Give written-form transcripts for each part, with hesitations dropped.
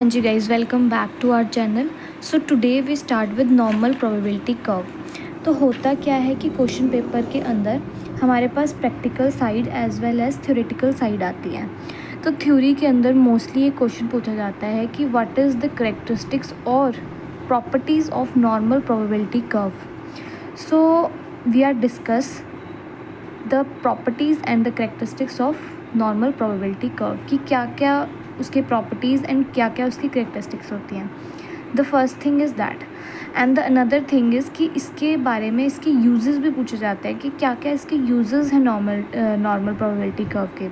हाँ जी guys, welcome back to our channel. So today we start with normal probability curve. तो होता क्या है कि क्वेश्चन पेपर के अंदर हमारे पास practical side as well as theoretical side आती है। तो थ्योरी के अंदर मोस्टली ये क्वेश्चन पूछा जाता है कि व्हाट इज़ द करेक्टरिस्टिक्स और properties of normal probability curve. So we are discuss the properties and the characteristics of normal probability curve कि क्या क्या उसके प्रॉपर्टीज़ एंड क्या क्या उसकी करेक्टरिस्टिक्स होती हैं। The first thing is that and the another thing is कि इसके बारे में इसके यूजेस भी पूछे जाते हैं कि क्या क्या इसके यूजेस हैं नॉर्मल प्रोबेबिलिटी कर्व के।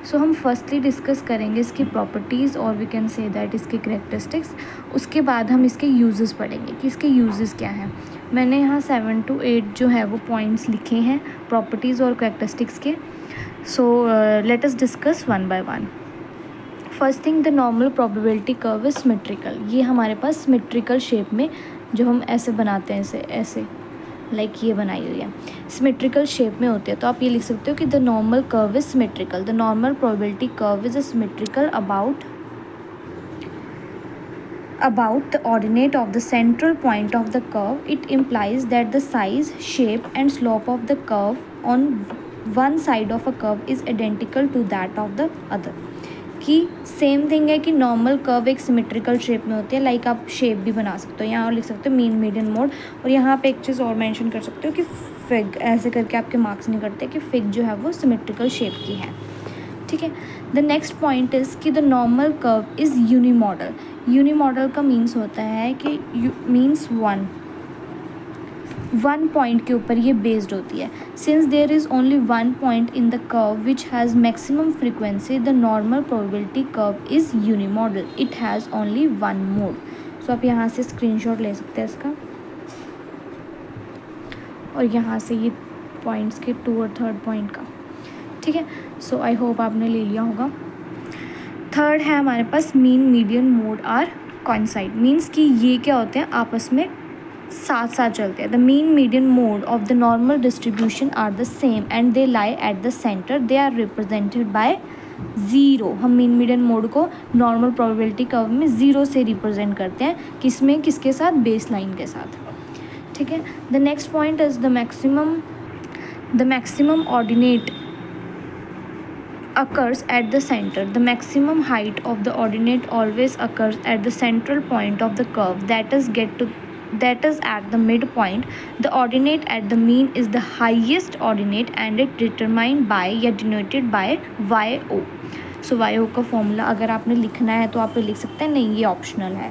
सो हम फर्स्टली डिस्कस करेंगे इसकी प्रॉपर्टीज़ और वी कैन से दैट इसके करेक्टरिस्टिक्स। उसके बाद हम इसके यूजेस पढ़ेंगे कि इसके यूजेस क्या हैं। मैंने यहाँ 7 to 8 जो है वो पॉइंट्स लिखे हैं प्रॉपर्टीज़ और करेक्टरिस्टिक्स के। So let us discuss one by one. First thing, the normal probability curve is symmetrical. ये हमारे पास सिमेट्रिकल शेप में जो हम ऐसे बनाते हैं, ऐसे ऐसे लाइक ये बनाई हुई है, सिमेट्रिकल शेप में होती है। तो आप ये लिख सकते हो कि the normal curve is symmetrical. The normal probability curve is symmetrical about the ordinate of the central point of the curve. It implies that the size, shape and slope of the curve on one side of a curve is identical to that of the other. कि same thing है कि normal curve एक symmetrical shape में होती है। Like आप shape भी बना सकते हो, यहाँ और लिख सकते हो मीन मीडियन मोड। और यहाँ पे एक चीज़ और मेंशन कर सकते हो कि फिग, ऐसे करके आपके मार्क्स नहीं करते कि फिग जो है वो सिमेट्रिकल शेप की है। ठीक है। द नेक्स्ट पॉइंट इज़ कि द नॉर्मल कर्व इज़ यूनिमॉडल। यूनिमॉडल का मीन्स होता है कि मीन्स वन पॉइंट के ऊपर ये बेस्ड होती है। Since there is only one point in the curve which has maximum frequency, the normal probability curve is unimodal. It has only one mode. So आप यहाँ से स्क्रीनशॉट ले सकते हैं इसका, और यहाँ से ये पॉइंट्स के 2 और 3rd पॉइंट का। ठीक है। सो आई होप आपने ले लिया होगा। थर्ड है हमारे पास mean median mode are coincide. Means कि ये क्या होते हैं, आपस में साथ साथ चलते हैं। The mean median mode of the normal distribution are the same and they lie at the centre. They are represented by zero. हम मीन मीडियन मोड को नॉर्मल प्रोबेबिलिटी कर्व में ज़ीरो से रिप्रेजेंट करते हैं। किसमें, किसके साथ, बेस लाइन के साथ। ठीक है। The next point is the maximum ordinate occurs at the center. The maximum height of the ordinate always occurs at the central point of the curve, that is at the midpoint. The ordinate at the mean is the highest ordinate and it determined by या denoted by YO. So YO का formula अगर आपने लिखना है तो आप लिख सकते हैं, नहीं ये ऑप्शनल है।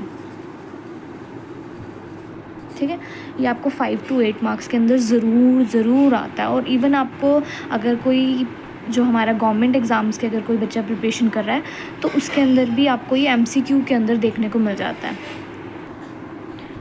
ठीक है। ये आपको 5 to 8 मार्क्स के अंदर ज़रूर आता है। और इवन आपको अगर कोई जो हमारा गवर्नमेंट एग्ज़ाम्स के अगर कोई बच्चा प्रिपरेशन कर रहा है तो उसके अंदर भी आपको ये MCQ के अंदर देखने को मिल जाता है।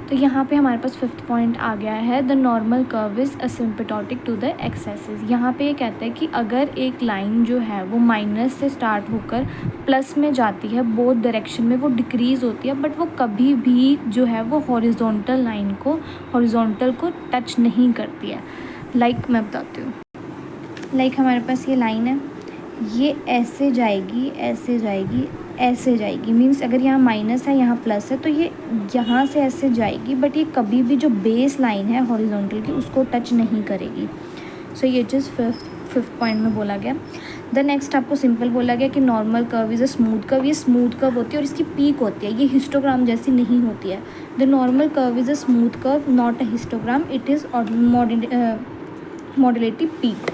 तो यहाँ पे हमारे पास 5th पॉइंट आ गया है, the normal curve is asymptotic to the axes. यहाँ पे ये कहता है कि अगर एक लाइन जो है वो माइनस से स्टार्ट होकर प्लस में जाती है, बोथ डायरेक्शन में वो डिक्रीज़ होती है, बट वो कभी भी जो है वो हॉरिजॉन्टल को टच नहीं करती है। लाइक मैं बताती हूँ, लाइक हमारे पास ये लाइन है, ये ऐसे जाएगी, ऐसे जाएगी, ऐसे जाएगी। मीन्स अगर यहाँ माइनस है, यहाँ प्लस है, तो ये यहाँ से ऐसे जाएगी, बट ये कभी भी जो बेस लाइन है हॉरिजॉन्टल की उसको टच नहीं करेगी। सो ये चीज़ फिफ्थ पॉइंट में बोला गया। द नेक्स्ट आपको सिंपल बोला गया कि normal curve is a smooth curve. ये स्मूथ कर्व होती है और इसकी पीक होती है, ये हिस्टोग्राम जैसी नहीं होती है। The normal curve is a smooth curve, not a histogram. It is modulative peak.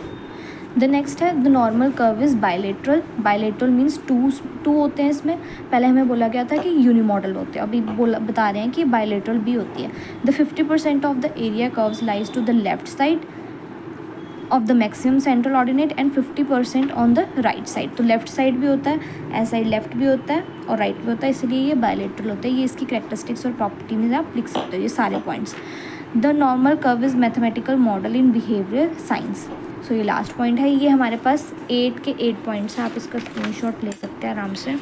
The next है the normal curve is bilateral. Bilateral means two होते हैं इसमें। पहले हमें बोला गया था कि यूनिमॉडल होते हैं, अभी बता रहे हैं कि बायलेटरल भी होती है। The 50% of the area curves lies to the left side of the maximum central ordinate and 50% on the right side. तो लेफ्ट साइड भी होता है, ऐसा ही लेफ्ट भी होता है और राइट भी होता है, इसलिए ये बायलेटरल होता है। ये इसकी कैरेक्टरिस्टिक्स और प्रॉपर्टी में आप लिख सकते हो ये सारे points. The normal curve is mathematical model in behaviour science. So ये लास्ट पॉइंट है। ये हमारे पास 8 के 8 पॉइंट्स हैं, आप इसका स्क्रीनशॉट ले सकते हैं आराम से।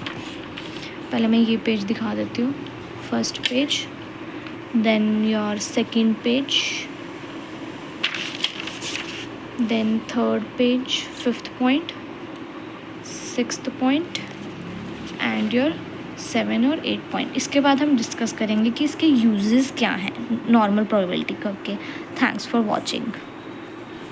पहले मैं ये पेज दिखा देती हूँ, first page, then your second page, then third page, 5th point, 6th point and your 7 और 8 पॉइंट। इसके बाद हम डिस्कस करेंगे कि इसके यूजेस क्या हैं नॉर्मल प्रोबेबिलिटी कर्व के। Thanks for watching.